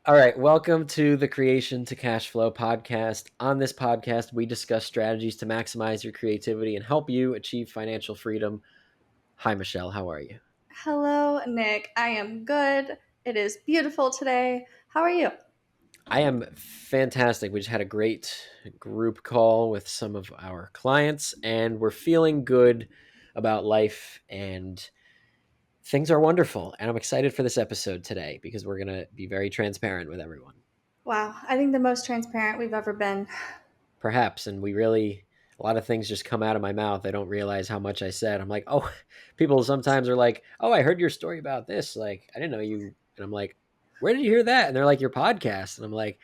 All right, welcome to the Creation to Cashflow podcast. On this podcast, we discuss strategies to maximize your creativity and help you achieve financial freedom. Hi, Michelle. How are you? Hello, Nick. I am good. It is beautiful today. How are you? I am fantastic. We just had a great group call with some of our clients, and we're feeling good about life, and things are wonderful. And I'm excited for this episode today because we're going to be very transparent with everyone. Wow, I think the most transparent we've ever been. Perhaps. And we really, a lot of things just come out of my mouth. I don't realize how much I said. I'm like, oh, people sometimes are like, oh, I heard your story about this. Like, I didn't know you. And I'm like, where did you hear that? And they're like, your podcast. And I'm like,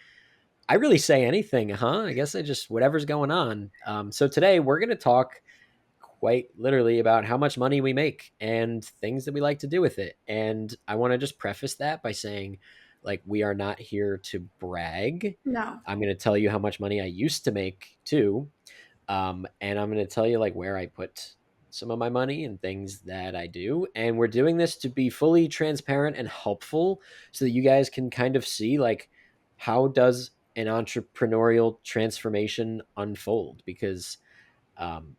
I really say anything, huh? I guess I just, whatever's going on. So today we're going to talk quite literally about how much money we make and things that we like to do with it. And I want to just preface that by saying, like, we are not here to brag. No. I'm going to tell you how much money I used to make too. And I'm going to tell you like where I put some of my money and things that I do. And we're doing this to be fully transparent and helpful so that you guys can kind of see like how does an entrepreneurial transformation unfold? Because um,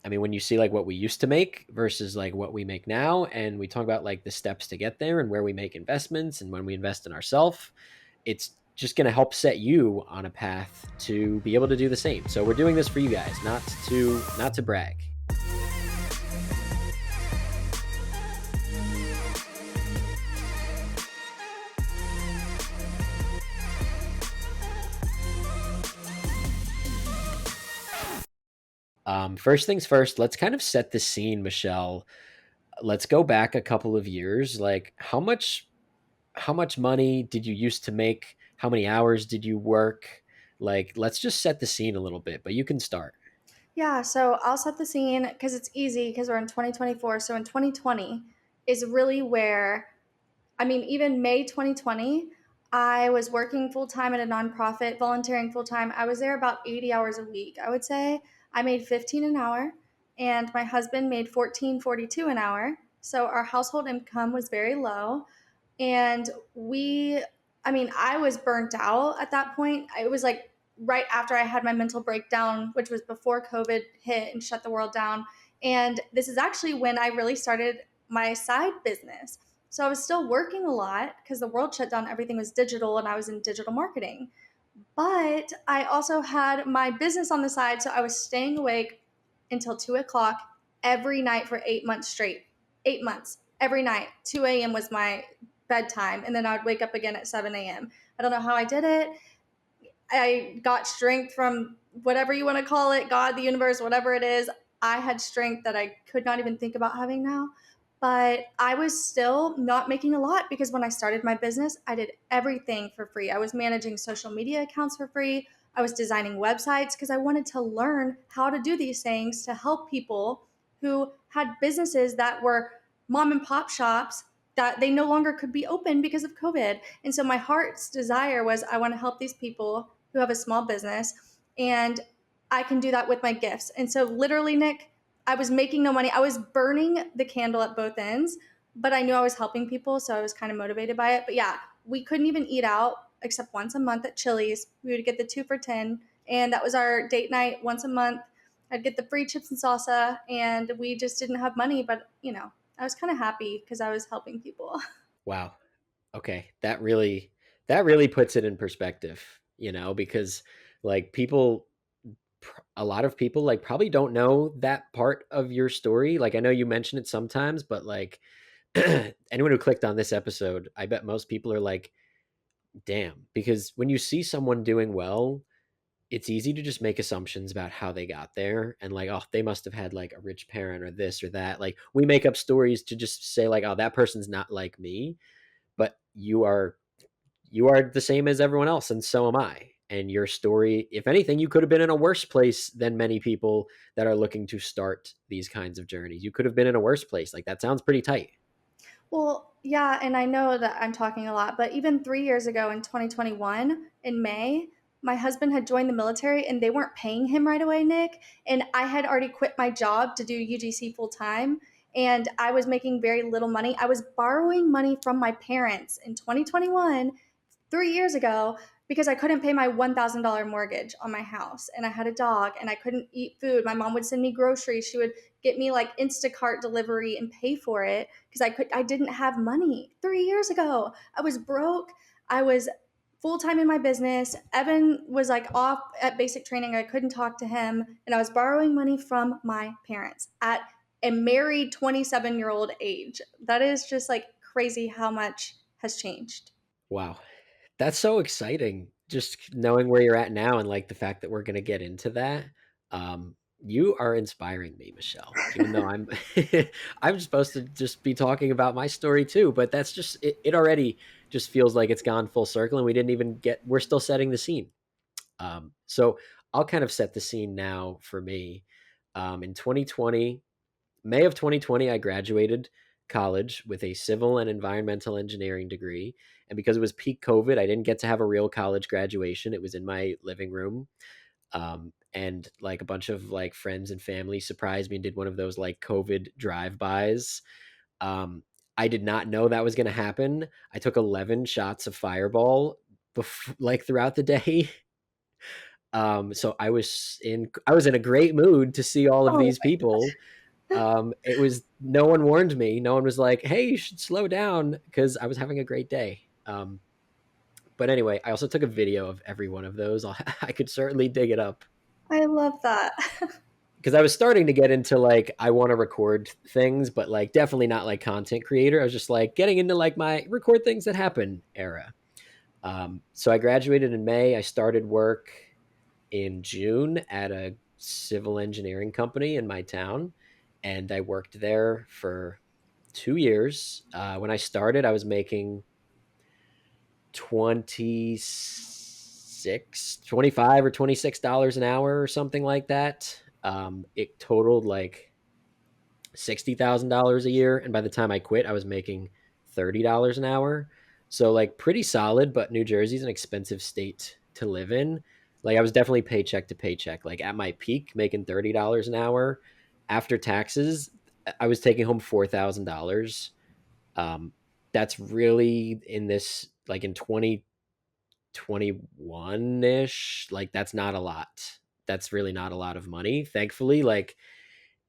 I mean, when you see like what we used to make versus like what we make now, and we talk about like the steps to get there and where we make investments and when we invest in ourselves, it's just going to help set you on a path to be able to do the same. So we're doing this for you guys, not to brag. First things first, let's kind of set the scene, Michelle. Let's go back a couple of years. Like how much money did you used to make? How many hours did you work? Like, let's just set the scene a little bit, but you can start. Yeah, so I'll set the scene because it's easy because we're in 2024. So in 2020 is really where, even May 2020, I was working full time at a nonprofit, volunteering full time. I was there about 80 hours a week. I would say I made 15 an hour and my husband made 14.42 an hour. So our household income was very low. And I was burnt out at that point. It was like right after I had my mental breakdown, which was before COVID hit and shut the world down. And this is actually when I really started my side business. So I was still working a lot because the world shut down, everything was digital, and I was in digital marketing. But I also had my business on the side. So I was staying awake until 2 o'clock every night for 8 months straight. 8 months, every night. 2 a.m. was my bedtime. And then I would wake up again at 7 a.m. I don't know how I did it. I got strength from whatever you want to call it, God, the universe, whatever it is. I had strength that I could not even think about having now. But I was still not making a lot because when I started my business, I did everything for free. I was managing social media accounts for free. I was designing websites because I wanted to learn how to do these things to help people who had businesses that were mom and pop shops that they no longer could be open because of COVID. And so my heart's desire was I want to help these people who have a small business, and I can do that with my gifts. And so literally, Nick, I was making no money. I was burning the candle at both ends, but I knew I was helping people, so I was kind of motivated by it. But yeah, we couldn't even eat out except once a month at Chili's. We would get the 2 for 10, and that was our date night once a month. I'd get the free chips and salsa, and we just didn't have money, but I was kind of happy because I was helping people. Wow. Okay. That really puts it in perspective, because like a lot of people like probably don't know that part of your story. Like I know you mention it sometimes, but like anyone who clicked on this episode, I bet most people are like, damn, because when you see someone doing well, it's easy to just make assumptions about how they got there and like, oh, they must have had like a rich parent or this or that. Like we make up stories to just say like, oh, that person's not like me, but you are the same as everyone else and so am I. And your story, if anything, you could have been in a worse place than many people that are looking to start these kinds of journeys. You could have been in a worse place. Like that sounds pretty tight. Well, yeah, and I know that I'm talking a lot, but even 3 years ago in 2021, in May, my husband had joined the military and they weren't paying him right away, Nick. And I had already quit my job to do UGC full time. And I was making very little money. I was borrowing money from my parents in 2021 3 years ago because I couldn't pay my $1,000 mortgage on my house and I had a dog and I couldn't eat food. My mom would send me groceries. She would get me like Instacart delivery and pay for it because I didn't have money. 3 years ago, I was broke. I was full time in my business. Evan was like off at basic training. I couldn't talk to him and I was borrowing money from my parents at a married 27-year-old age. That is just like crazy how much has changed. Wow. That's so exciting. Just knowing where you're at now and like the fact that we're going to get into that. Um, you are inspiring me, Michelle, even though I'm I'm supposed to just be talking about my story too, but that's just it already just feels like it's gone full circle and we didn't even get we're still setting the scene. So I'll kind of set the scene now for me. In 2020, May of 2020, I graduated college with a civil and environmental engineering degree. And because it was peak COVID, I didn't get to have a real college graduation. It was in my living room. And like a bunch of like friends and family surprised me and did one of those like COVID drive-bys. Um, I did not know that was going to happen. I took 11 shots of Fireball like throughout the day. So I was in a great mood to see all of Oh, these people. It was no one warned me. No one was like, "Hey, you should slow down," because I was having a great day. But anyway, I also took a video of every one of those. I could certainly dig it up I love that. because I was starting to get into like I want to record things, but like definitely not like content creator. I was just like getting into like my record things that happen era. So I graduated in May. I started work in June at a civil engineering company in my town, and I worked there for 2 years. When I started, I was making 25 or $26 an hour or something like that. It totaled like $60,000 a year, and by the time I quit, I was making $30 an hour. So like pretty solid, but New Jersey's an expensive state to live in. Like I was definitely paycheck to paycheck. Like at my peak, making $30 an hour after taxes, I was taking home $4,000. Um, that's really in this like in 2021 ish. Like that's not a lot. That's really not a lot of money. Thankfully, like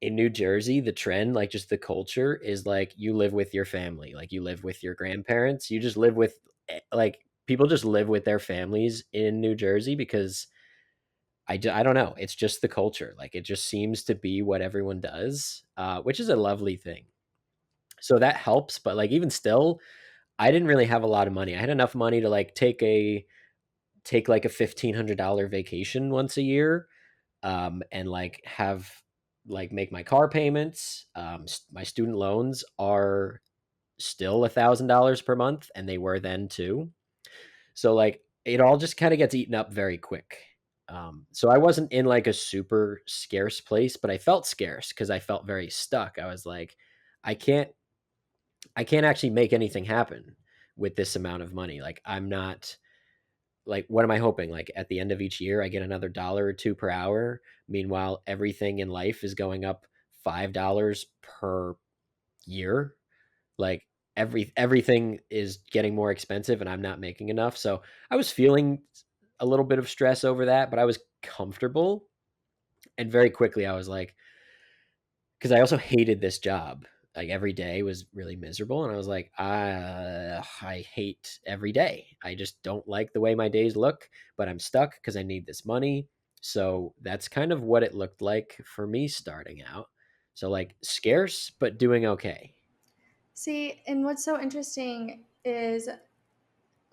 in New Jersey, the trend, like just the culture is like you live with your family, like you live with your grandparents. You just live with like people just live with their families in New Jersey because I don't know. It's just the culture. Like it just seems to be what everyone does, which is a lovely thing. So that helps. But like even still, I didn't really have a lot of money. I had enough money to like take like a $1,500 vacation once a year, and like have like make my car payments. My student loans are still $1,000 per month, and they were then too. So like it all just kind of gets eaten up very quick. So I wasn't in like a super scarce place, but I felt scarce because I felt very stuck. I was like, I can't, I can't actually make anything happen with this amount of money. Like I'm not like what am I hoping? Like at the end of each year I get another dollar or two per hour. Meanwhile, everything in life is going up $5 per year. Like everything is getting more expensive and I'm not making enough. So I was feeling a little bit of stress over that, but I was comfortable. And very quickly I was like, because I also hated this job. Like every day was really miserable, and I was like, I hate every day. I just don't like the way my days look, but I'm stuck because I need this money. So that's kind of what it looked like for me starting out. So like scarce, but doing okay. See, and what's so interesting is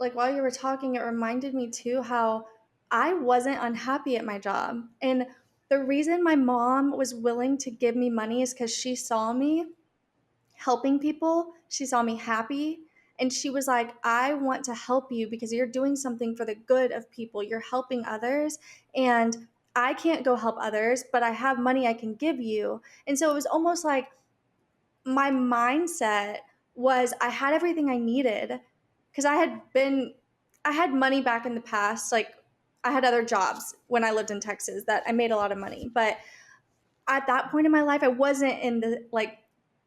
like while you were talking, it reminded me too how I wasn't unhappy at my job. And the reason my mom was willing to give me money is because she saw me helping people. She saw me happy. And she was like, I want to help you because you're doing something for the good of people. You're helping others. And I can't go help others, but I have money I can give you. And so it was almost like my mindset was I had everything I needed because I had money back in the past. Like I had other jobs when I lived in Texas that I made a lot of money. But at that point in my life, I wasn't in the like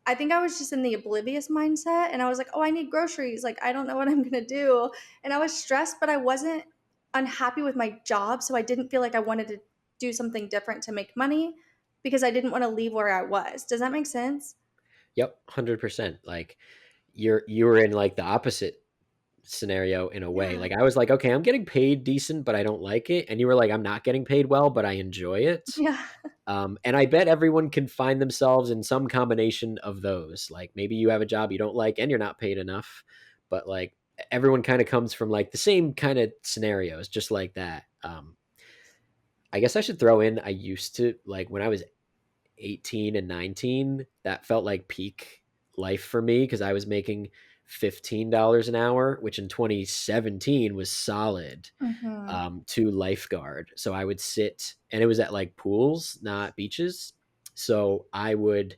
I think I was just in the oblivious mindset and I was like, "Oh, I need groceries. Like I don't know what I'm going to do." And I was stressed, but I wasn't unhappy with my job, so I didn't feel like I wanted to do something different to make money because I didn't want to leave where I was. Does that make sense? Yep, 100%. Like you were in like the opposite scenario in a way. Yeah. Like I was like, okay, I'm getting paid decent, but I don't like it. And you were like, I'm not getting paid well, but I enjoy it. Yeah. And I bet everyone can find themselves in some combination of those. Like maybe you have a job you don't like and you're not paid enough, but like everyone kind of comes from like the same kind of scenarios, just like that. I guess I should throw in, I used to like when I was 18 and 19, that felt like peak life for me because I was making $15 an hour, which in 2017 was solid Mhm. to lifeguard. So I would sit, and it was at like pools, not beaches. So I would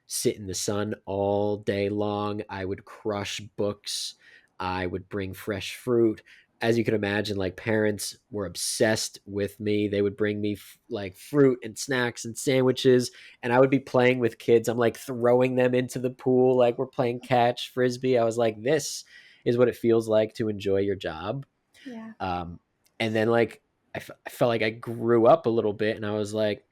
sit in the sun all day long. I would crush books. I would bring fresh fruit. As you can imagine, like parents were obsessed with me. They would bring me like fruit and snacks and sandwiches, and I would be playing with kids. I'm like throwing them into the pool, like we're playing catch, frisbee. I was like, this is what it feels like to enjoy your job. Yeah. Um, and then like I felt like I grew up a little bit, and I was like,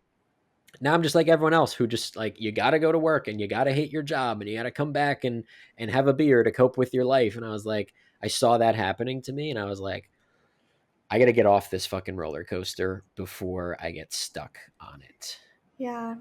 now I'm just like everyone else who just like you got to go to work and you got to hate your job and you got to come back and have a beer to cope with your life. And I was like, I saw that happening to me, and I was like, I got to get off this fucking roller coaster before I get stuck on it. Yeah.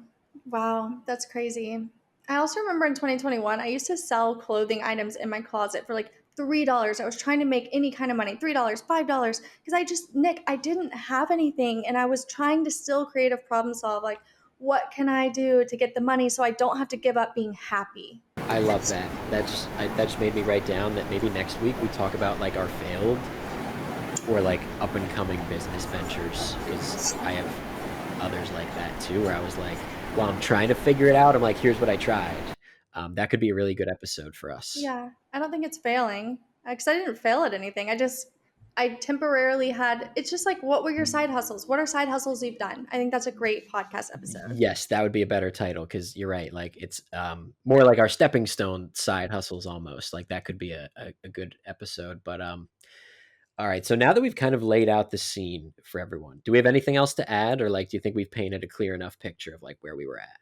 Wow, that's crazy. I also remember in 2021, I used to sell clothing items in my closet for like $3. I was trying to make any kind of money, $3, $5, because I just, Nick, I didn't have anything and I was trying to still creative problem solve. Like, what can I do to get the money so I don't have to give up being happy? I love that. That just made me write down that maybe next week we talk about like our failed or like up and coming business ventures, because I have others like that too, where I was like, while I'm trying to figure it out, I'm like, here's what I tried. That could be a really good episode for us. Yeah, I don't think it's failing because I didn't fail at anything. I temporarily had, it's just like, what were your side hustles? What are side hustles you've done? I think that's a great podcast episode. Yes, that would be a better title because you're right. Like it's more like our stepping stone side hustles almost. Like that could be a good episode. But all right. So now that we've kind of laid out the scene for everyone, do we have anything else to add, or like do you think we've painted a clear enough picture of like where we were at?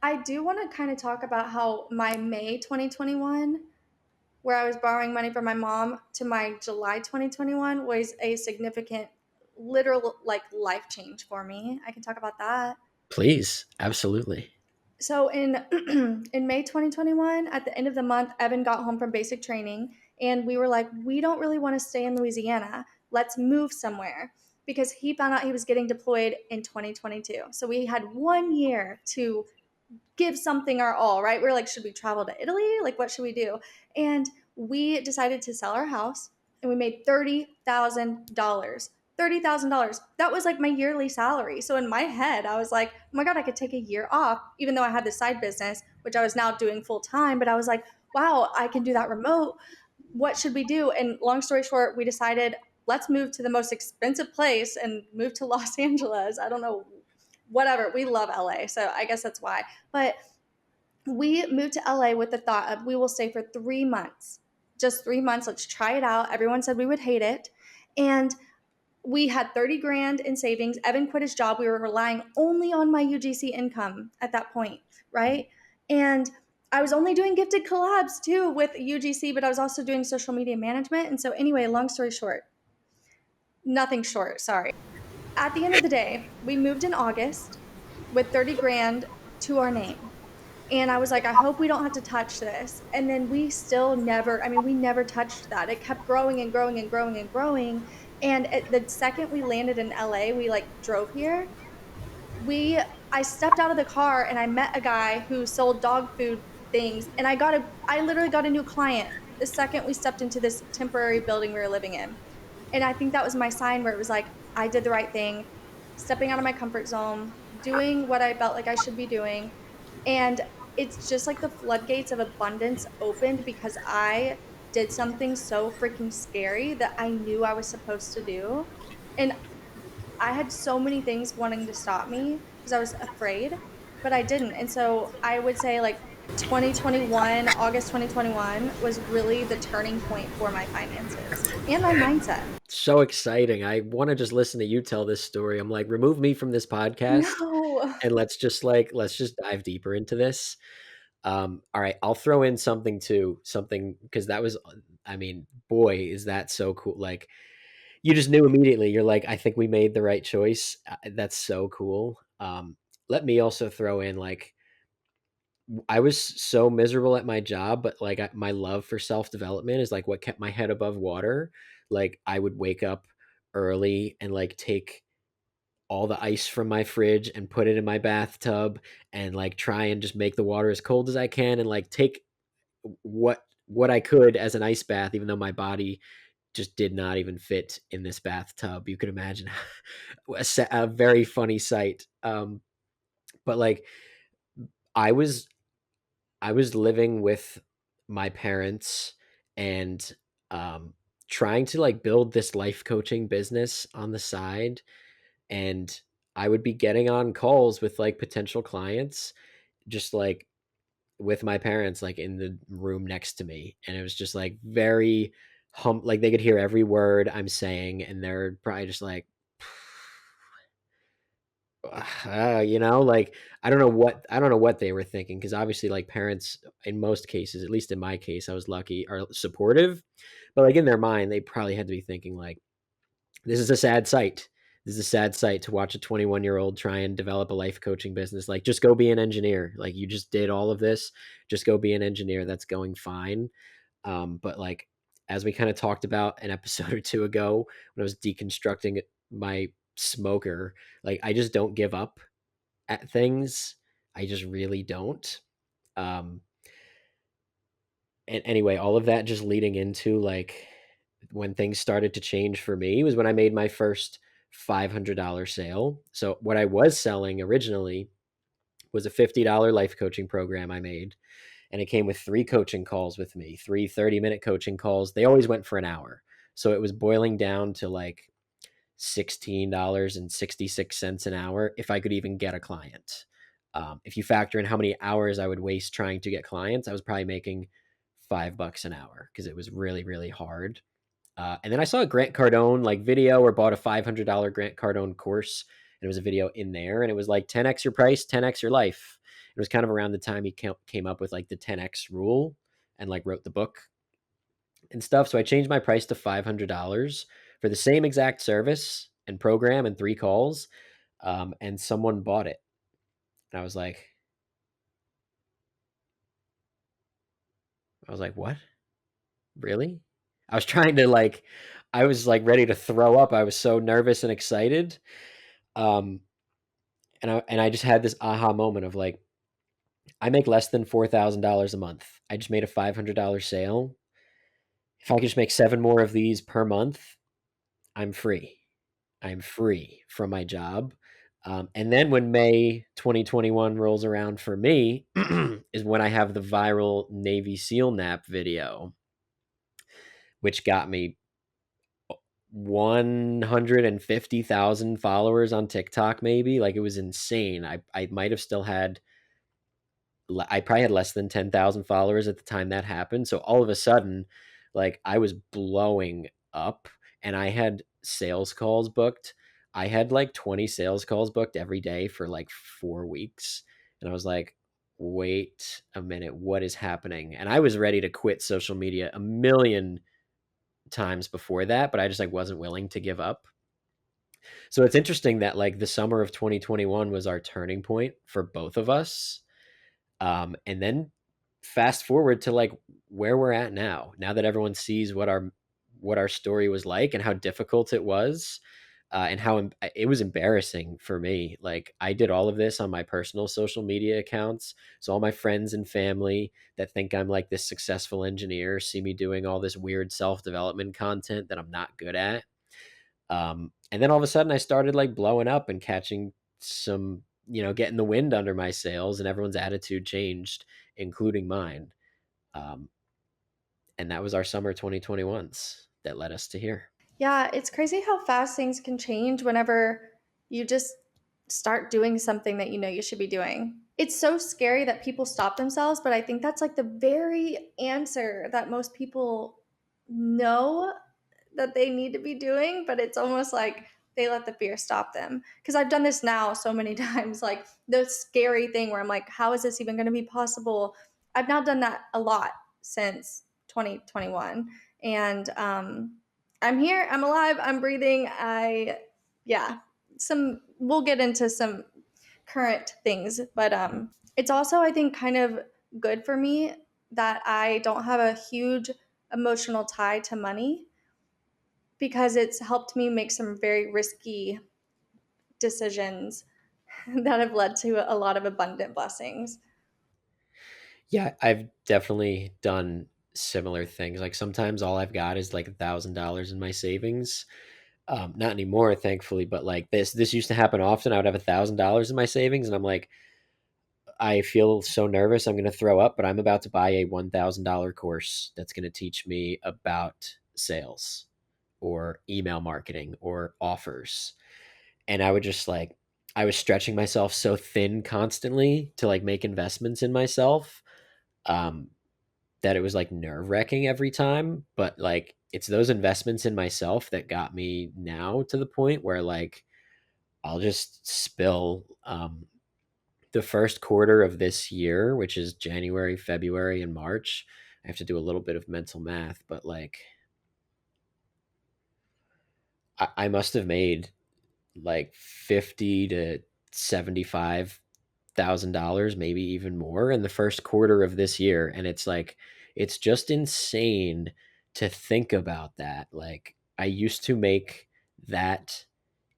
I do want to kind of talk about how my May 2021, where I was borrowing money from my mom, to my July 2021 was a significant, literal, like life change for me. I can talk about that. Please, absolutely. So in in May 2021, at the end of the month, Evan got home from basic training and we were like, we don't really want to stay in Louisiana. Let's move somewhere because he found out he was getting deployed in 2022. So we had 1 year to give something our all, right? We're like, should we travel to Italy? Like, what should we do? And we decided to sell our house and we made $30,000. $30,000. That was like my yearly salary. So in my head, I was like, oh my God, I could take a year off, even though I had this side business, which I was now doing full time. But I was like, wow, I can do that remote. What should we do? And long story short, we decided let's move to the most expensive place and move to Los Angeles. I don't know, whatever. We love LA. So I guess that's why. But we moved to LA with the thought of we will stay for 3 months, just 3 months. Let's try it out. Everyone said we would hate it. And we had 30 grand in savings. Evan quit his job. We were relying only on my UGC income at that point, right? And I was only doing gifted collabs too with UGC, but I was also doing social media management. And so, anyway, long story short, nothing short, sorry. At the end of the day, we moved in August with 30 grand to our name. And I was like, I hope we don't have to touch this. And then we still never, I mean, we never touched that. It kept growing and growing and growing and growing. And at the second we landed in LA, we like drove here. We, I stepped out of the car and I met a guy who sold dog food things. And I literally got a new client the second we stepped into this temporary building we were living in. And I think that was my sign where it was like, I did the right thing, stepping out of my comfort zone, doing what I felt like I should be doing. And it's just like the floodgates of abundance opened because I did something so freaking scary that I knew I was supposed to do. And I had so many things wanting to stop me because I was afraid, but I didn't. And so I would say, like, 2021, August 2021 was really the turning point for my finances and my mindset. So exciting. I wanna just listen to you tell this story. I'm like, "Remove me from this podcast, No. and let's just dive deeper into this." All right, I'll throw in something too, something because that was I mean, boy, is that so cool. Like, you just knew immediately. You're like, "I think we made the right choice." That's so cool. Let me also throw in, like, I was so miserable at my job, but, like, my love for self-development is, like, what kept my head above water. Like, I would wake up early and, like, take all the ice from my fridge and put it in my bathtub and, like, try and just make the water as cold as I can and, like, take what I could as an ice bath, even though my body just did not even fit in this bathtub. You could imagine a very funny sight. But, like, I was I was living with my parents and, um, trying to, like, build this life coaching business on the side, and I would be getting on calls with, like, potential clients, just, like, with my parents, like, in the room next to me, and it was just, like, very like, they could hear every word I'm saying, and they're probably just like, like, I don't know what they were thinking because obviously, like, parents in most cases, at least in my case, I was lucky, are supportive, but, like, in their mind, they probably had to be thinking, like, "This is a sad sight. This is a sad sight to watch a 21-year-old try and develop a life coaching business, like, just go be an engineer, like, you just did all of this, just go be an engineer, that's going fine." But, like, as we kinda talked about an episode or 2 ago when I was deconstructing my smoker, like, I just don't give up at things. I just really don't. Um, and anyway, all of that just leading into, like, when things started to change for me was when I made my first $500 sale. So what I was selling originally was a $50 life coaching program I made, and it came with 3 coaching calls with me, 3 30-minute coaching calls. They always went for an hour. So it was boiling down to, like, $16.66 an hour if I could even get a client. If you factor in how many hours I would waste trying to get clients, I was probably making $5 an hour because it was really, really hard. And then I saw a Grant Cardone like video or bought a $500 Grant Cardone course. And it was a video in there, and it was like 10x your price, 10x your life. It was kind of around the time he came up with like the 10x rule and like wrote the book and stuff. So I changed my price to $500 for the same exact service and program and 3 calls. And someone bought it. And I was like, what? Really? I was trying to like, I was like ready to throw up. I was so nervous and excited. Um, and I just had this aha moment of like, I make less than $4,000 a month. I just made a $500 sale. If I could just make 7 more of these per month, I'm free. I'm free from my job. And then when May 2021 rolls around for me, is when I have the viral Navy SEAL nap video, which got me 150,000 followers on TikTok, maybe. Like, it was insane. I might have still had I probably had less than 10,000 followers at the time that happened. So all of a sudden, like, I was blowing up and I had sales calls booked. I had like 20 sales calls booked every day for like 4 weeks. And I was like, wait a minute, what is happening? And I was ready to quit social media a million times before that, but I just like wasn't willing to give up. So it's interesting that like the summer of 2021 was our turning point for both of us, and then fast forward to like where we're at now. Now that everyone sees what our story was like and how difficult it was, and how it was embarrassing for me. Like, I did all of this on my personal social media accounts, so all my friends and family that think I'm like this successful engineer see me doing all this weird self development content that I'm not good at. And then all of a sudden I started like blowing up and catching some, getting the wind under my sails, and everyone's attitude changed, including mine. Um, and that was our summer 2021s that led us to here. Yeah, it's crazy how fast things can change whenever you just start doing something that you know you should be doing. it's so scary that people stop themselves, but I think that's like the very answer that most people know that they need to be doing, but it's almost like they let the fear stop them. Because I've done this now so many times, like the scary thing where I'm like, how is this even going to be possible? I've now done that a lot since 2021. And I'm here, I'm alive, I'm breathing. Yeah, we'll get into some current things, but it's also, I think, kind of good for me that I don't have a huge emotional tie to money because it's helped me make some very risky decisions that have led to a lot of abundant blessings. Yeah, I've definitely done similar things. Like sometimes all I've got is like $1,000 in my savings. Not anymore, thankfully, but like this used to happen often. I would have $1,000 in my savings, and I'm like, I feel so nervous I'm going to throw up, but I'm about to buy a $1,000 course that's going to teach me about sales or email marketing or offers. And I would just like, I was stretching myself so thin constantly to like make investments in myself, um, that it was like nerve wracking every time. But like, it's those investments in myself that got me now to the point where like, I'll just spill. The first quarter of this year, which is January, February, and March. I have to do a little bit of mental math, but like I must have made like 50 to $75,000, maybe even more in the first quarter of this year. And it's like it's just insane to think about that. Like I used to make that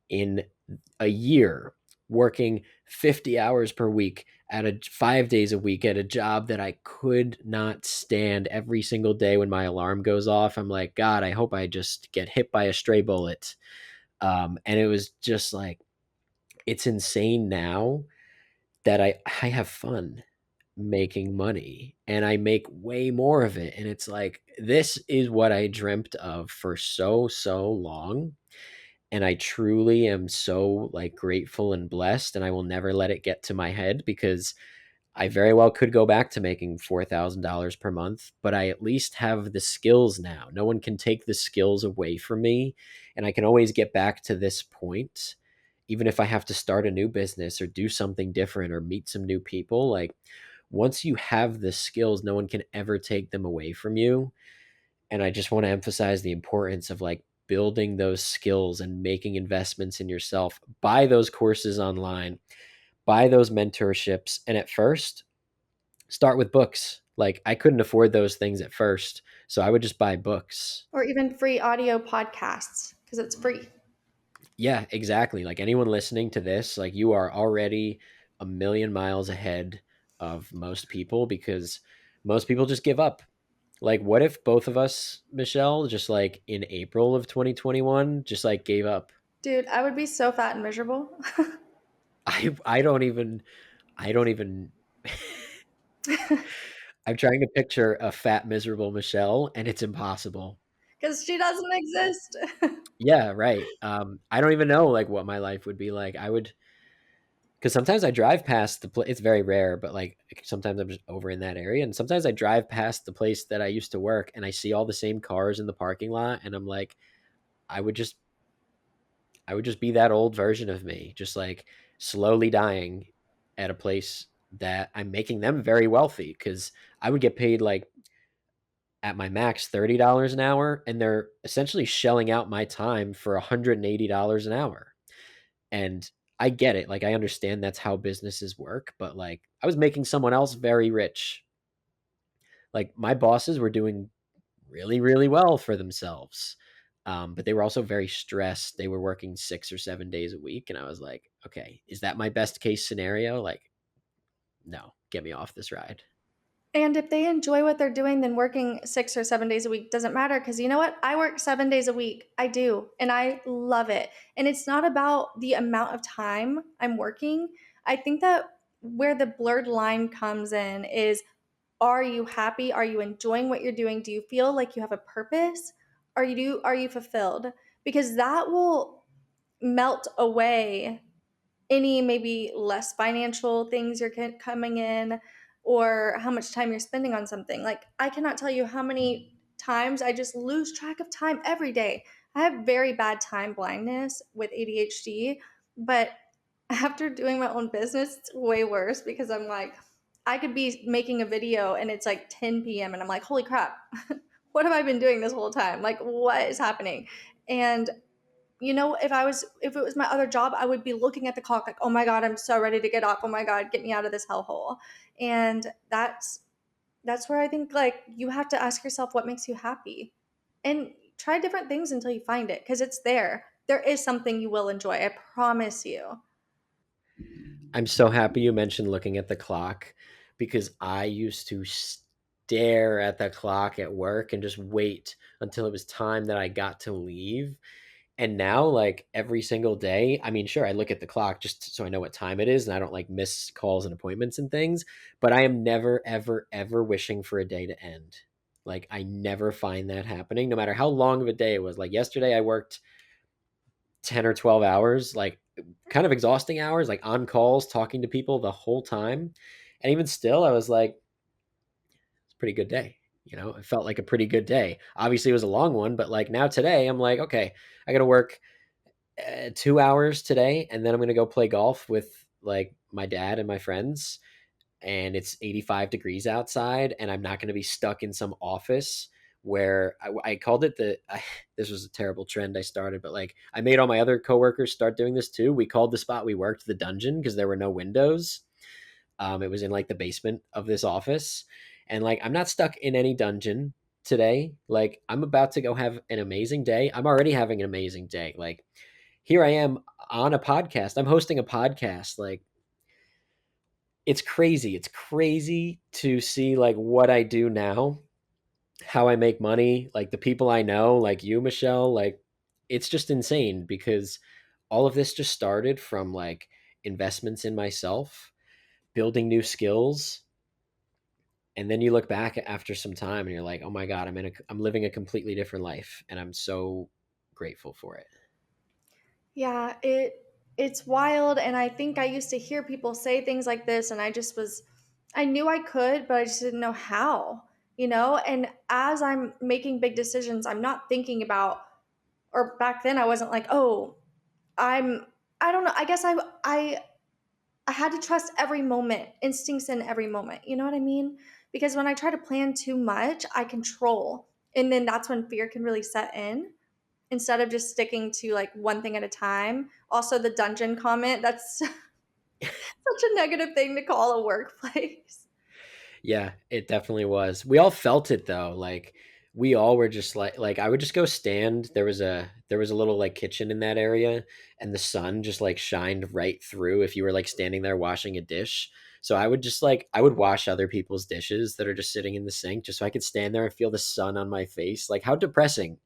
in a year working 50 hours per week at a 5 days a week at a job that I could not stand every single day when my alarm goes off. I'm like, God, I hope I just get hit by a stray bullet. And it was just like, it's insane now that I have fun making money and I make way more of it. And it's like, this is what I dreamt of for so long, and I truly am so like grateful and blessed, and I will never let it get to my head because I very well could go back to making $4,000 per month, but I at least have the skills now. No one can take the skills away from me, and I can always get back to this point even if I have to start a new business or do something different or meet some new people. Like once you have the skills, no one can ever take them away from you. And I just want to emphasize the importance of like building those skills and making investments in yourself. Buy those courses online, buy those mentorships. And at first, start with books. Like I couldn't afford those things at first. So I would just buy books. Or even free audio podcasts because it's free. Yeah, exactly. Like anyone listening to this, like you are already a million miles ahead of most people because most people just give up. Like, what if both of us, Michelle, just like in April of 2021, just like gave up? Dude, I would be so fat and miserable. I don't even I don't even I'm trying to picture a fat, miserable Michelle, and it's impossible. Because she doesn't exist. Yeah, right. I don't even know like what my life would be like. I would because sometimes I drive past the place. It's very rare, but like sometimes I'm just over in that area, and sometimes I drive past the place that I used to work, and I see all the same cars in the parking lot, and I'm like, I would just I would just be that old version of me, just like slowly dying at a place that I'm making them very wealthy because I would get paid like at my max $30 an hour, and they're essentially shelling out my time for $180 an hour. And I get it. Like I understand that's how businesses work, but like I was making someone else very rich. Like my bosses were doing really well for themselves. But they were also very stressed. They were working 6 or 7 days a week. And I was like, okay, is that my best case scenario? Like, no, get me off this ride. And if they enjoy what they're doing, then working 6 or 7 days a week doesn't matter. Because you know what? I work 7 days a week. I do. And I love it. And it's not about the amount of time I'm working. I think that where the blurred line comes in is, are you happy? Are you enjoying what you're doing? Do you feel like you have a purpose? Are you fulfilled? Because that will melt away any maybe less financial things you're coming in, or how much time you're spending on something. Like, I cannot tell you how many times I just lose track of time every day. I have very bad time blindness with ADHD, but after doing my own business, it's way worse because I'm like, I could be making a video and it's like 10 p.m. and I'm like, holy crap, what have I been doing this whole time? Like, what is happening? And if it was my other job, I would be looking at the clock like, oh my God, I'm so ready to get off. Oh my God, get me out of this hellhole. And that's where I think like you have to ask yourself what makes you happy and try different things until you find it because it's there. There is something you will enjoy. I promise you. I'm so happy you mentioned looking at the clock because I used to stare at the clock at work and just wait until it was time that I got to leave. And now, like every single day, I mean, sure, I look at the clock just so I know what time it is and I don't like miss calls and appointments and things, but I am never, ever, ever wishing for a day to end. Like, I never find that happening, no matter how long of a day it was. Like, yesterday, I worked 10 or 12 hours, like kind of exhausting hours, like on calls, talking to people the whole time. And even still, I was like, it's a pretty good day. You know, it felt like a pretty good day. Obviously, it was a long one, but like now today, I'm like, okay, I got to work 2 hours today, and then I'm going to go play golf with like my dad and my friends. And it's 85 degrees outside, and I'm not going to be stuck in some office where I called it this was a terrible trend I started, but like I made all my other coworkers start doing this too. We called the spot we worked the dungeon because there were no windows. It was in like the basement of this office. And like, I'm not stuck in any dungeon today. Like, I'm about to go have an amazing day. I'm already having an amazing day. Like, here I am on a podcast. I'm hosting a podcast. Like, it's crazy. It's crazy to see like what I do now, how I make money, like the people I know, like you, Michelle. Like, it's just insane because all of this just started from like investments in myself, building new skills, and then you look back after some time and you're like, oh my god, I'm living a completely different life, and I'm so grateful for it. Yeah, it's wild, and I think I used to hear people say things like this and I knew I could, but I just didn't know how, And as I'm making big decisions, I'm not thinking about, or back then I wasn't like, "Oh, I'm I don't know. I guess I had to trust every moment, instincts in every moment. You know what I mean? Because when I try to plan too much, I control. And then that's when fear can really set in instead of just sticking to like one thing at a time. Also, the dungeon comment, that's such a negative thing to call a workplace. Yeah, it definitely was. We all felt it though. Like, we all were just like I would just go stand. There was a little like kitchen in that area, and the sun just like shined right through if you were like standing there washing a dish. So I would wash other people's dishes that are just sitting in the sink just so I could stand there and feel the sun on my face. Like, how depressing.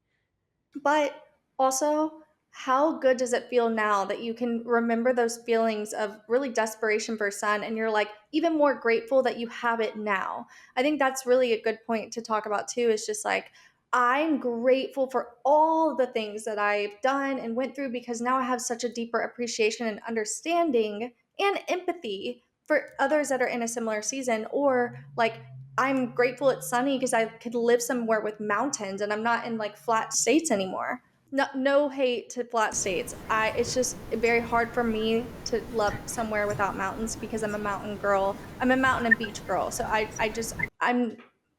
But also, how good does it feel now that you can remember those feelings of really desperation for sun and you're like even more grateful that you have it now? I think that's really a good point to talk about too, is just like, I'm grateful for all the things that I've done and went through because now I have such a deeper appreciation and understanding and empathy for others that are in a similar season, or like I'm grateful it's sunny because I could live somewhere with mountains and I'm not in like flat states anymore. No, no hate to flat states. It's just very hard for me to love somewhere without mountains because I'm a mountain girl. I'm a mountain and beach girl. So I'm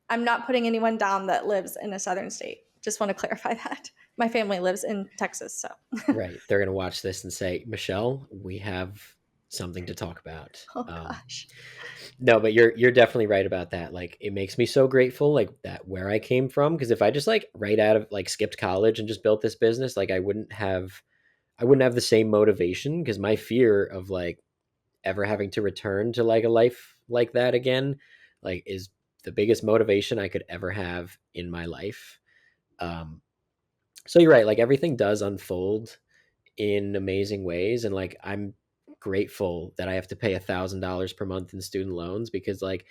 not putting anyone down that lives in a southern state. Just want to clarify that. My family lives in Texas, so Right. They're gonna watch this and say, Michelle, we have something to talk about. oh gosh. No, but you're definitely right about that. Like, it makes me so grateful, like that where I came from. Because if I just like right out of like skipped college and just built this business, like I wouldn't have the same motivation because my fear of like ever having to return to like a life like that again, like is the biggest motivation I could ever have in my life. Um, so you're right, like everything does unfold in amazing ways, and like I'm grateful that I have to pay $1,000 per month in student loans because like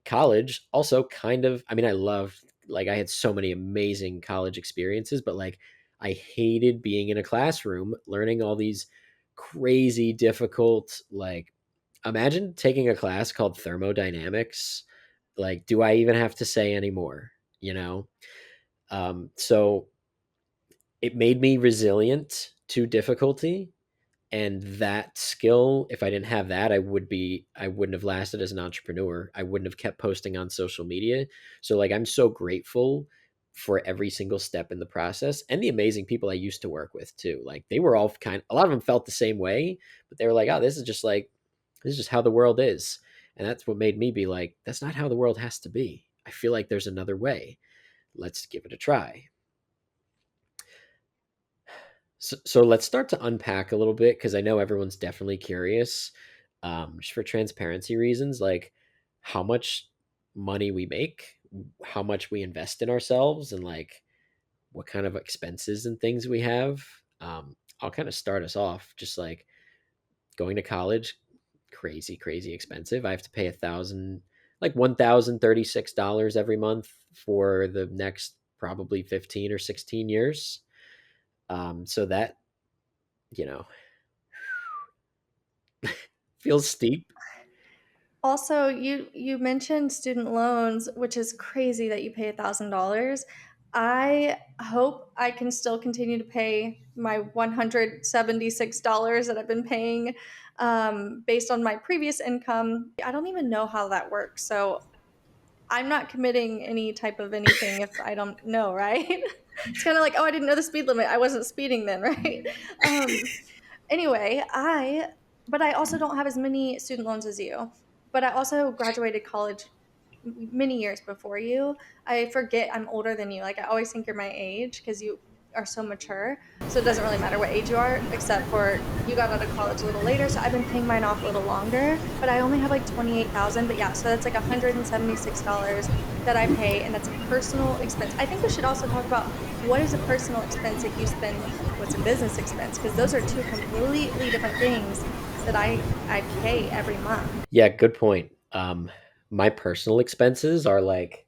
college also kind of, I mean, I loved, like I had so many amazing college experiences, but like I hated being in a classroom learning all these crazy difficult. Like, imagine taking a class called thermodynamics. Like, do I even have to say anymore? You know? So it made me resilient to difficulty, and that skill, if I didn't have that, I wouldn't have lasted as an entrepreneur. I wouldn't have kept posting on social media. So like, I'm so grateful for every single step in the process, and the amazing people I used to work with too. Like, they were all a lot of them felt the same way, but they were like, oh, this is just how the world is. And that's what made me be like, that's not how the world has to be. I feel like there's another way. Let's give it a try. So let's start to unpack a little bit, because I know everyone's definitely curious, just for transparency reasons, like how much money we make, how much we invest in ourselves, and like what kind of expenses and things we have. I'll kind of start us off, just like going to college, crazy, crazy expensive. I have to pay $1,036 every month for the next probably 15 or 16 years. So that, you know, feels steep. Also, you mentioned student loans, which is crazy that you pay $1,000. I hope I can still continue to pay my $176 that I've been paying based on my previous income. I don't even know how that works, so I'm not committing any type of anything if I don't know, right? It's kind of like, oh, I didn't know the speed limit. I wasn't speeding then, right? Um, Anyway, but I also don't have as many student loans as you. But I also graduated college many years before you. I forget I'm older than you. Like, I always think you're my age because you are so mature. So it doesn't really matter what age you are, except for you got out of college a little later. So I've been paying mine off a little longer, but I only have like 28,000. But yeah, so that's like $176 that I pay, and that's a personal expense. I think we should also talk about what is a personal expense that you spend, what's a business expense, because those are two completely different things that I pay every month. Yeah, good point. My personal expenses are like,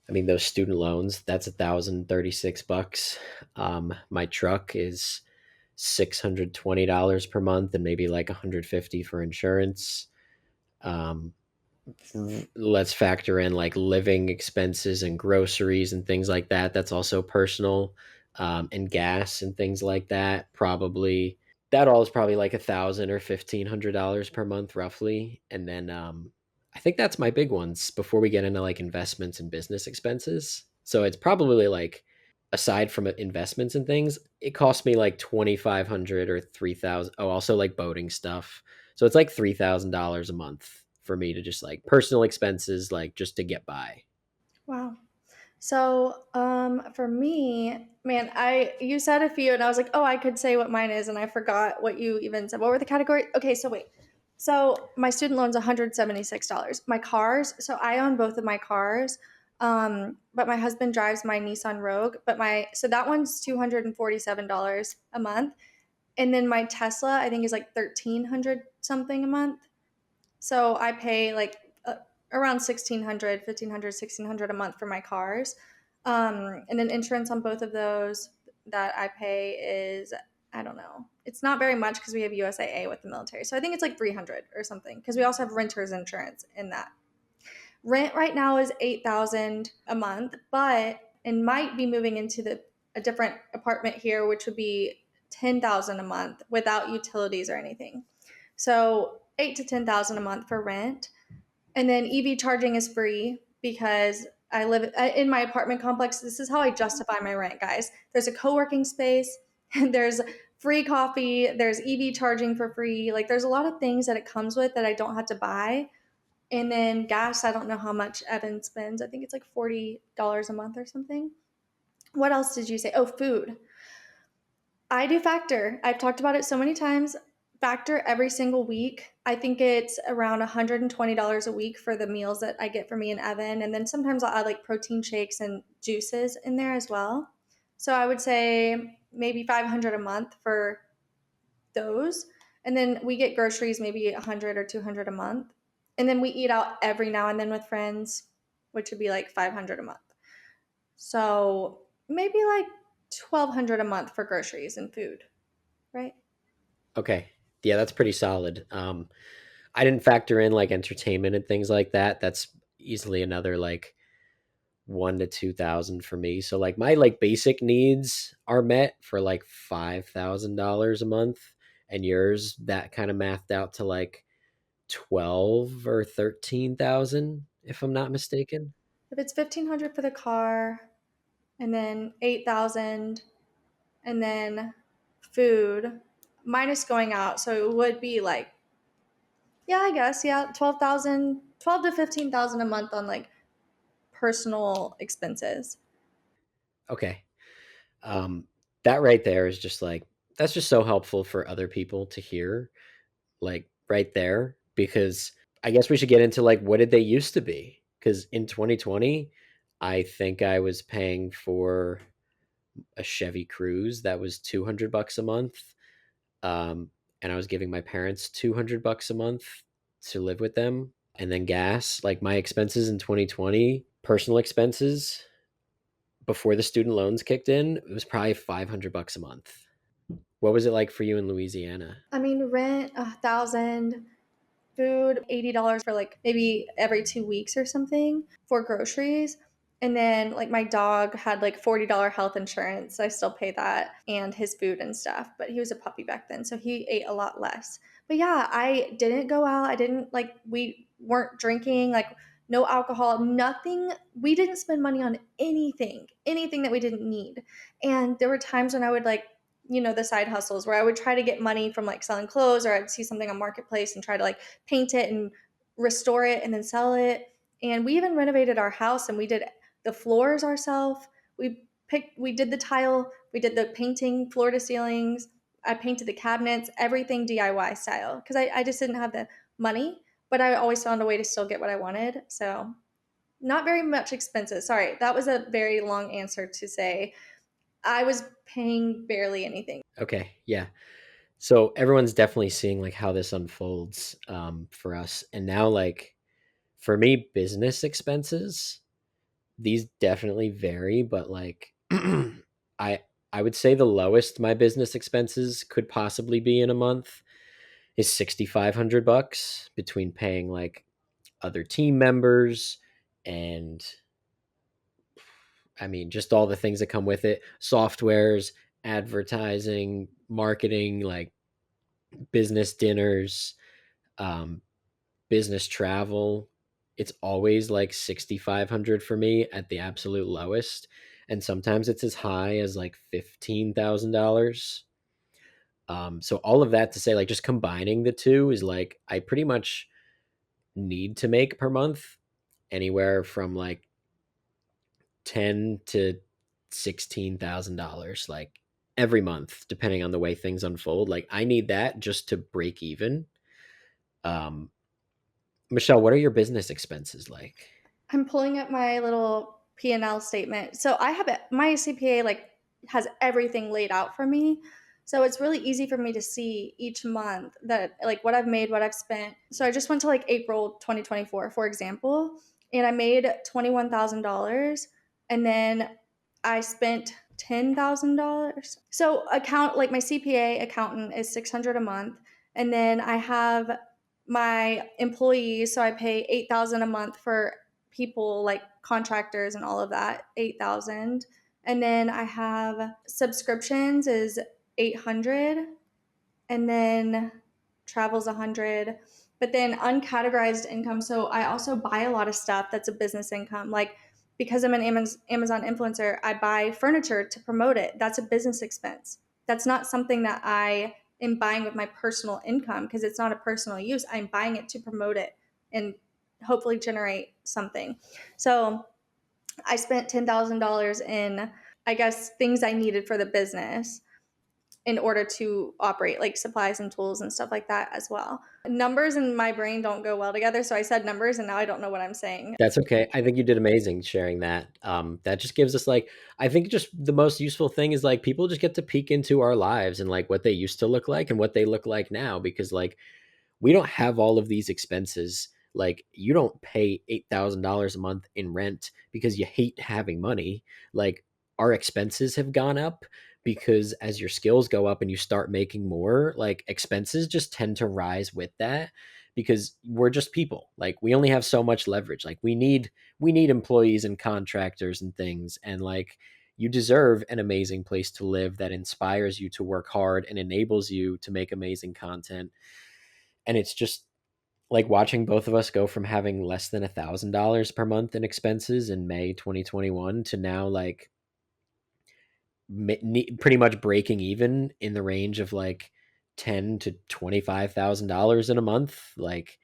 I mean, those student loans, that's $1,036. My truck is $620 per month, and maybe like 150 for insurance. Um, let's factor in like living expenses and groceries and things like that. That's also personal, and gas and things like that. Probably that all is probably like 1,000 or $1,500 per month, roughly. And then I think that's my big ones before we get into like investments and business expenses. So it's probably like, aside from investments and things, it costs me like 2,500 or 3,000. Oh, also like boating stuff. So it's like $3,000 a month for me to just like personal expenses, like just to get by. Wow. So, for me, man, I you said a few, and I was like, oh, I could say what mine is, and I forgot what you even said. What were the categories? Okay, so wait. So my student loan's $176. My cars, so I own both of my cars, but my husband drives my Nissan Rogue. But my so that one's $247 a month, and then my Tesla, I think, is like 1,300 something a month. So I pay like around 1,600, 1,500, 1,600 a month for my cars. And then insurance on both of those that I pay is, I don't know. It's not very much because we have USAA with the military. So I think it's like 300 or something because we also have renter's insurance in that. Rent right now is 8,000 a month, but and might be moving into a different apartment here, which would be 10,000 a month without utilities or anything. So 8 to 10,000 a month for rent. And then EV charging is free because I live in my apartment complex. This is how I justify my rent, guys. There's a co-working space, and there's free coffee, there's EV charging for free. Like, there's a lot of things that it comes with that I don't have to buy. And then gas, I don't know how much Evan spends. I think it's like $40 a month or something. What else did you say? Oh, food. I do Factor. I've talked about it so many times. Factor every single week. I think it's around $120 a week for the meals that I get for me and Evan. And then sometimes I'll add like protein shakes and juices in there as well. So I would say maybe 500 a month for those. And then we get groceries maybe 100 or 200 a month. And then we eat out every now and then with friends, which would be like 500 a month. So maybe like 1,200 a month for groceries and food, right? Okay. Yeah, that's pretty solid. I didn't factor in like entertainment and things like that. That's easily another like 1 to 2 thousand for me. So like my like basic needs are met for like $5,000 a month, and yours that kind of mathed out to like 12 or 13,000, if I'm not mistaken. If it's 1,500 for the car, and then 8,000, and then food minus going out, so it would be like, yeah, I guess, yeah, 12,000, 12 to 15,000 a month on like personal expenses. Okay. Um, that right there is just like, that's just so helpful for other people to hear, like right there, because I guess we should get into like, what did they used to be? Because in 2020, I think I was paying for a Chevy Cruze that was $200 a month. Um, and I was giving my parents $200 a month to live with them. And then gas, like my expenses in 2020, personal expenses before the student loans kicked in, it was probably $500 a month. What was it like for you in Louisiana? I mean, rent 1,000, food $80 for like maybe every 2 weeks or something for groceries. And then like my dog had like $40 health insurance. I still pay that and his food and stuff. But he was a puppy back then, so he ate a lot less. But yeah, I didn't go out. I didn't like we weren't drinking, like no alcohol, nothing. We didn't spend money on anything that we didn't need. And there were times when I would like, the side hustles where I would try to get money from like selling clothes, or I'd see something on Marketplace and try to like paint it and restore it and then sell it. And we even renovated our house and we did the floors ourselves. We did the tile, we did the painting floor to ceilings. I painted the cabinets, everything DIY style because I just didn't have the money, but I always found a way to still get what I wanted. So not very much expenses. Sorry, that was a very long answer to say I was paying barely anything. Okay, yeah. So everyone's definitely seeing like how this unfolds for us. And now, like for me, business expenses, these definitely vary, but like I I would say the lowest my business expenses could possibly be in a month is $6,500 between paying like other team members and I mean just all the things that come with it, softwares, advertising, marketing, like business dinners, um, business travel. It's always like 6,500 for me at the absolute lowest, and sometimes it's as high as like $15,000. So all of that to say, like just combining the two is like I pretty much need to make per month anywhere from like 10 to $16,000, like every month, depending on the way things unfold. Like I need that just to break even. Um, Michelle, what are your business expenses like? I'm pulling up my little P&L statement. So I have it, my CPA like has everything laid out for me. So it's really easy for me to see each month that like what I've made, what I've spent. So I just went to like April 2024, for example, and I made $21,000 and then I spent $10,000. So account like my CPA accountant is 600 a month, and then I have my employees, so I pay 8,000 a month for people like contractors and all of that, 8,000. And then I have subscriptions is 800, and then travel's 100. But then uncategorized income, so I also buy a lot of stuff that's a business income. Like because I'm an Amazon influencer, I buy furniture to promote it. That's a business expense. That's not something that I am buying with my personal income because it's not a personal use. I'm buying it to promote it and hopefully generate something. So I spent $10,000 in, I guess, things I needed for the business in order to operate, like supplies and tools and stuff like that as well. Numbers in my brain don't go well together, so I said numbers and now I don't know what I'm saying. That's okay. I think you did amazing sharing that. That just gives us like, I think just the most useful thing is like people just get to peek into our lives and like what they used to look like and what they look like now, because like we don't have all of these expenses. Like you don't pay $8,000 a month in rent because you hate having money. Like our expenses have gone up because as your skills go up and you start making more, like expenses just tend to rise with that because we're just people. Like we only have so much leverage. Like we need employees and contractors and things, and like you deserve an amazing place to live that inspires you to work hard and enables you to make amazing content. And it's just like watching both of us go from having less than $1,000 per month in expenses in May 2021 to now like pretty much breaking even in the range of like ten to $25,000 in a month. Like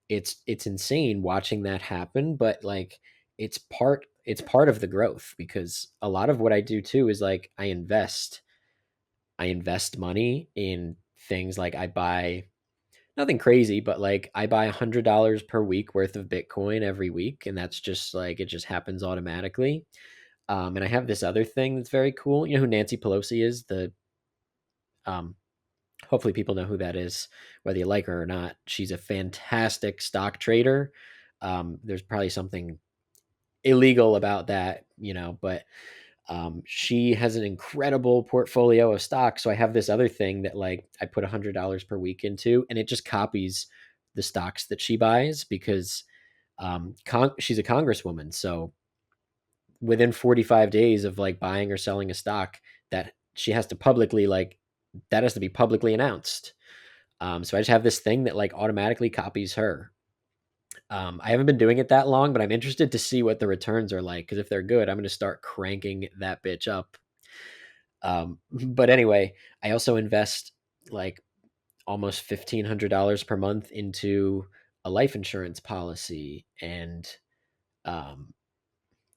it's insane watching that happen, but like it's part of the growth because a lot of what I do too is like I invest money in things like I buy nothing crazy, but like I buy $100 per week worth of Bitcoin every week, and that's just like it just happens automatically. And I have this other thing that's very cool. You know who Nancy Pelosi is? The um, hopefully people know who that is, whether you like her or not. She's a fantastic stock trader. There's probably something illegal about that, but she has an incredible portfolio of stocks. So I have this other thing that like I put $100 per week into, and it just copies the stocks that she buys because she's a congresswoman. So within 45 days of like buying or selling a stock, that she has to publicly like that has to be publicly announced. So I just have this thing that like automatically copies her. I haven't been doing it that long, but I'm interested to see what the returns are like because if they're good, I'm going to start cranking that bitch up. But anyway, I also invest like almost $1,500 per month into a life insurance policy, and um,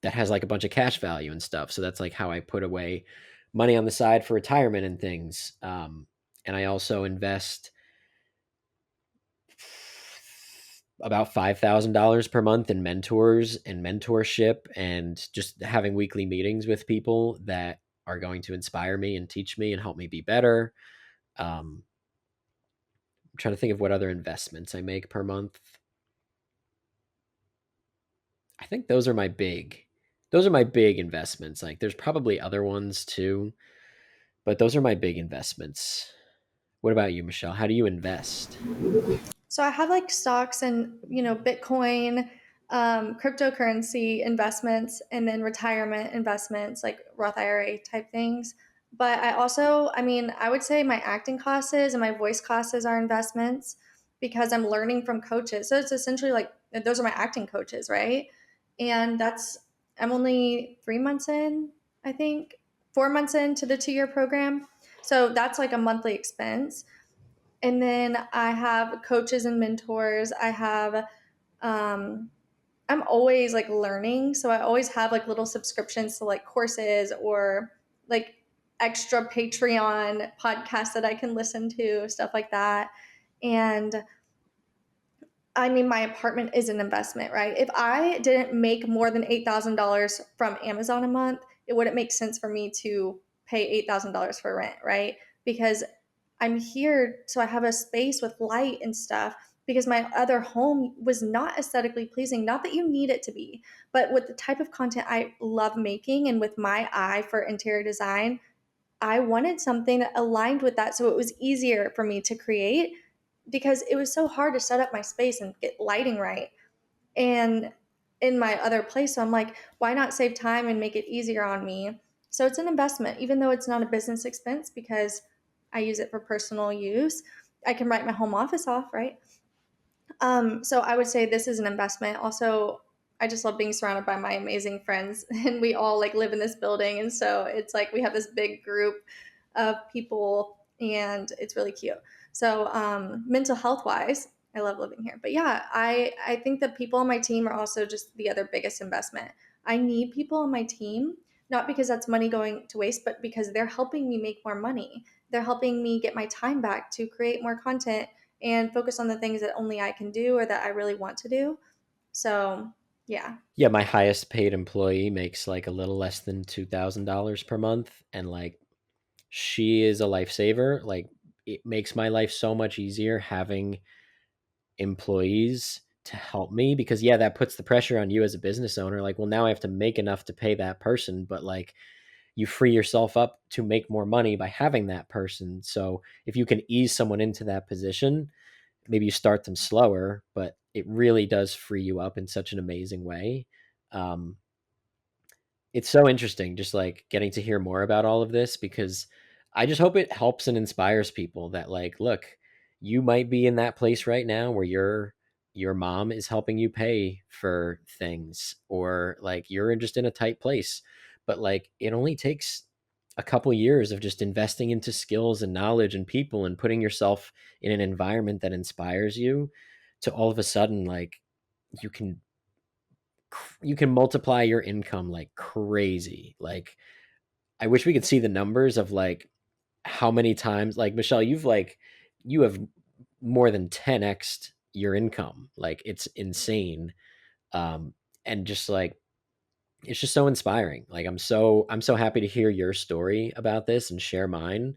that has like a bunch of cash value and stuff. So that's like how I put away money on the side for retirement and things. And I also invest about $5,000 per month in mentors and mentorship and just having weekly meetings with people that are going to inspire me and teach me and help me be better. I'm trying to think of what other investments I make per month. I think those are my big investments. Like there's probably other ones too, but those are my big investments. What about you, Michelle? How do you invest? So I have like stocks and Bitcoin, cryptocurrency investments, and then retirement investments like Roth IRA type things. But I also, I mean, I would say my acting classes and my voice classes are investments because I'm learning from coaches. So it's essentially like those are my acting coaches, right? And I'm only 3 months in, I think, 4 months into the 2 year program. So that's like a monthly expense. And then I have coaches and mentors. Um, I'm always like learning. So I always have like little subscriptions to like courses or like extra Patreon podcasts that I can listen to, stuff like that. And I mean, my apartment is an investment, right? If I didn't make more than $8,000 from Amazon a month, it wouldn't make sense for me to pay $8,000 for rent, right? Because I'm here, so I have a space with light and stuff. Because my other home was not aesthetically pleasing. Not that you need it to be, but with the type of content I love making and with my eye for interior design, I wanted something that aligned with that so it was easier for me to create because it was so hard to set up my space and get lighting right. And in my other place, so I'm like, why not save time and make it easier on me? So it's an investment, even though it's not a business expense because I use it for personal use. I can write my home office off, right? So I would say this is an investment. Also, I just love being surrounded by my amazing friends, and we all like live in this building, and so it's like we have this big group of people, and it's really cute. So mental health wise, I love living here. But yeah, I think that people on my team are also just the other biggest investment. I need people on my team, not because that's money going to waste, but because they're helping me make more money. They're helping me get my time back to create more content and focus on the things that only I can do or that I really want to do. So, yeah. Yeah, my highest paid employee makes like a little less than $2,000 per month, and like she is a lifesaver. Like it makes my life so much easier having employees to help me because that puts the pressure on you as a business owner. Like, well, now I have to make enough to pay that person, but like you free yourself up to make more money by having that person. So if you can ease someone into that position, maybe you start them slower, but it really does free you up in such an amazing way. Um, it's so interesting just like getting to hear more about all of this, because I just hope it helps and inspires people that like, look, you might be in that place right now where your mom is helping you pay for things, or like you're just in a tight place, but like it only takes a couple years of just investing into skills and knowledge and people and putting yourself in an environment that inspires you to all of a sudden like you can you can multiply your income like crazy. Like I wish we could see the numbers of like how many times like Michelle, you have more than 10x your income. Like it's insane. Um and just like it's just so inspiring. Like I'm so happy to hear your story about this and share mine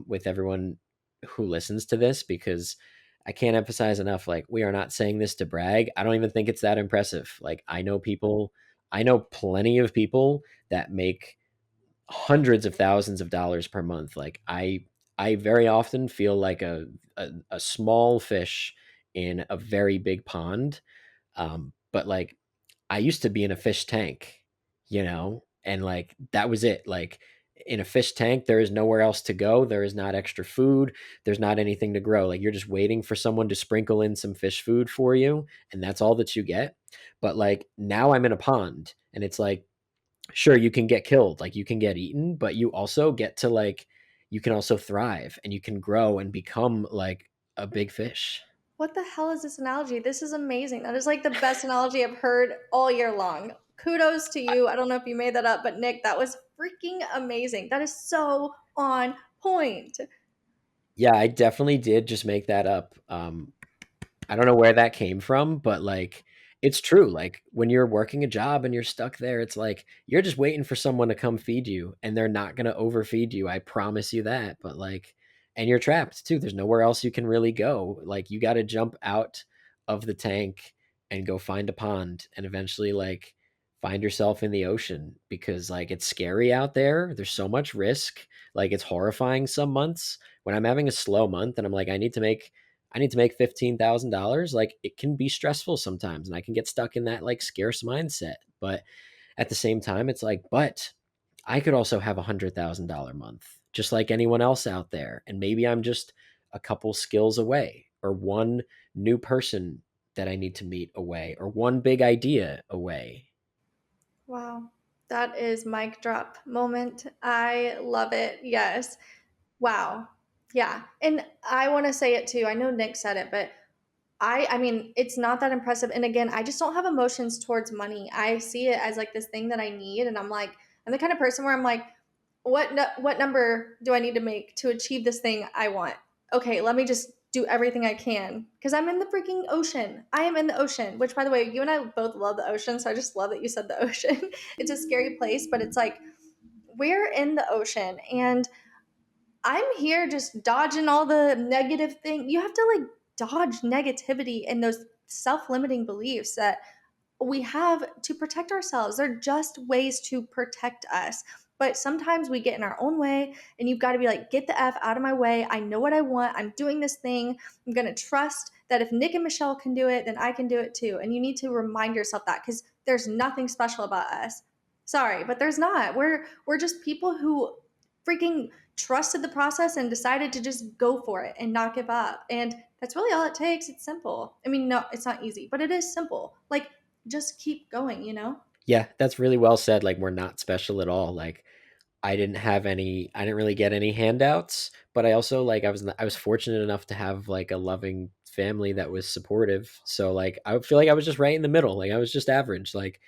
with everyone who listens to this, because I can't emphasize enough. Like, we are not saying this to brag. I don't even think it's that impressive. Like, I know plenty of people that make hundreds of thousands of dollars per month. Like, I very often feel like a small fish in a very big pond. But like, I used to be in a fish tank, and like that was it. Like in a fish tank, there is nowhere else to go. There is not extra food. There's not anything to grow. Like you're just waiting for someone to sprinkle in some fish food for you, and that's all that you get. But like now I'm in a pond, and it's like, sure, you can get killed, like you can get eaten, but you also get to like, you can also thrive and you can grow and become like a big fish. What the hell is this analogy? This is amazing. That is like the best analogy I've heard all year long. Kudos to you. I don't know if you made that up, but Nick, that was freaking amazing. That is so on point. Yeah, I definitely did just make that up. I don't know where that came from, but like it's true. Like when you're working a job and you're stuck there, it's like you're just waiting for someone to come feed you, and they're not going to overfeed you. I promise you that. But like, and you're trapped too. There's nowhere else you can really go. Like you got to jump out of the tank and go find a pond, and eventually like find yourself in the ocean, because like it's scary out there. There's so much risk. Like it's horrifying some months when I'm having a slow month and I'm like, I need to make $15,000. Like it can be stressful sometimes, and I can get stuck in that like scarce mindset. But at the same time, it's like, but I could also have $100,000 month, just like anyone else out there. And maybe I'm just a couple skills away, or one new person that I need to meet away, or one big idea away. Wow. That is mic drop moment. I love it. Yes. Wow. Yeah. And I want to say it too. I know Nick said it, but I mean, it's not that impressive. And again, I just don't have emotions towards money. I see it as like this thing that I need, and I'm like, I'm the kind of person where I'm like, what number do I need to make to achieve this thing I want? Okay, let me just do everything I can because I'm in the freaking ocean. I am in the ocean, which by the way, you and I both love the ocean, so I just love that you said the ocean. It's a scary place, but it's like we're in the ocean, and I'm here just dodging all the negative thing. You have to like dodge negativity and those self-limiting beliefs that we have to protect ourselves. They're just ways to protect us. But sometimes we get in our own way, and you've got to be like, get the F out of my way. I know what I want. I'm doing this thing. I'm going to trust that if Nick and Michelle can do it, then I can do it too. And you need to remind yourself that because there's nothing special about us. Sorry, but there's not. We're just people who freaking trusted the process and decided to just go for it and not give up. And that's really all it takes. It's simple. I mean, no, it's not easy, but it is simple. Like just keep going, you know? Yeah, that's really well said. Like we're not special at all. Like I didn't really get any handouts, but I also like I was fortunate enough to have like a loving family that was supportive. So like I feel like I was just right in the middle. Like I was just average. Like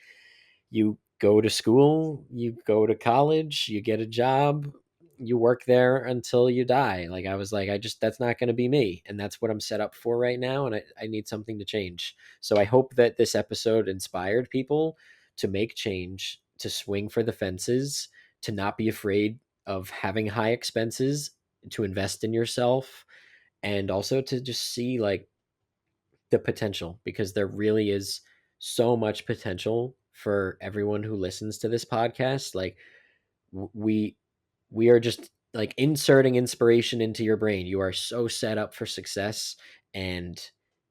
you go to school, you go to college, you get a job, you work there until you die. Like I was like, that's not going to be me. And that's what I'm set up for right now. And I need something to change. So I hope that this episode inspired people to make change, to swing for the fences, to not be afraid of having high expenses, to invest in yourself, and also to just see like the potential, because there really is so much potential for everyone who listens to this podcast. Like we we are just like inserting inspiration into your brain. You are so set up for success, and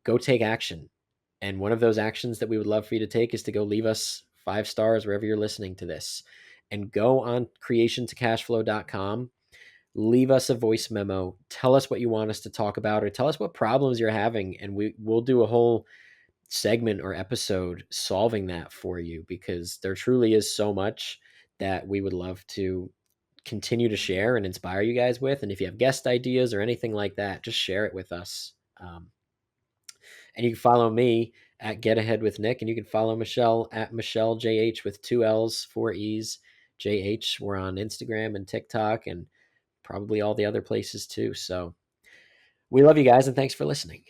go take action. And one of those actions that we would love for you to take is to go leave us 5 stars wherever you're listening to this, and go on creationtocashflow.com, leave us a voice memo, tell us what you want us to talk about, or tell us what problems you're having, and we'll do a whole segment or episode solving that for you, because there truly is so much that we would love to continue to share and inspire you guys with. And if you have guest ideas or anything like that, just share it with us. And you can follow me at Get Ahead with Nick, and you can follow Michelle at Michelle JH with 2 L's, 4 E's, JH. We're on Instagram and TikTok and probably all the other places too. So we love you guys, and thanks for listening.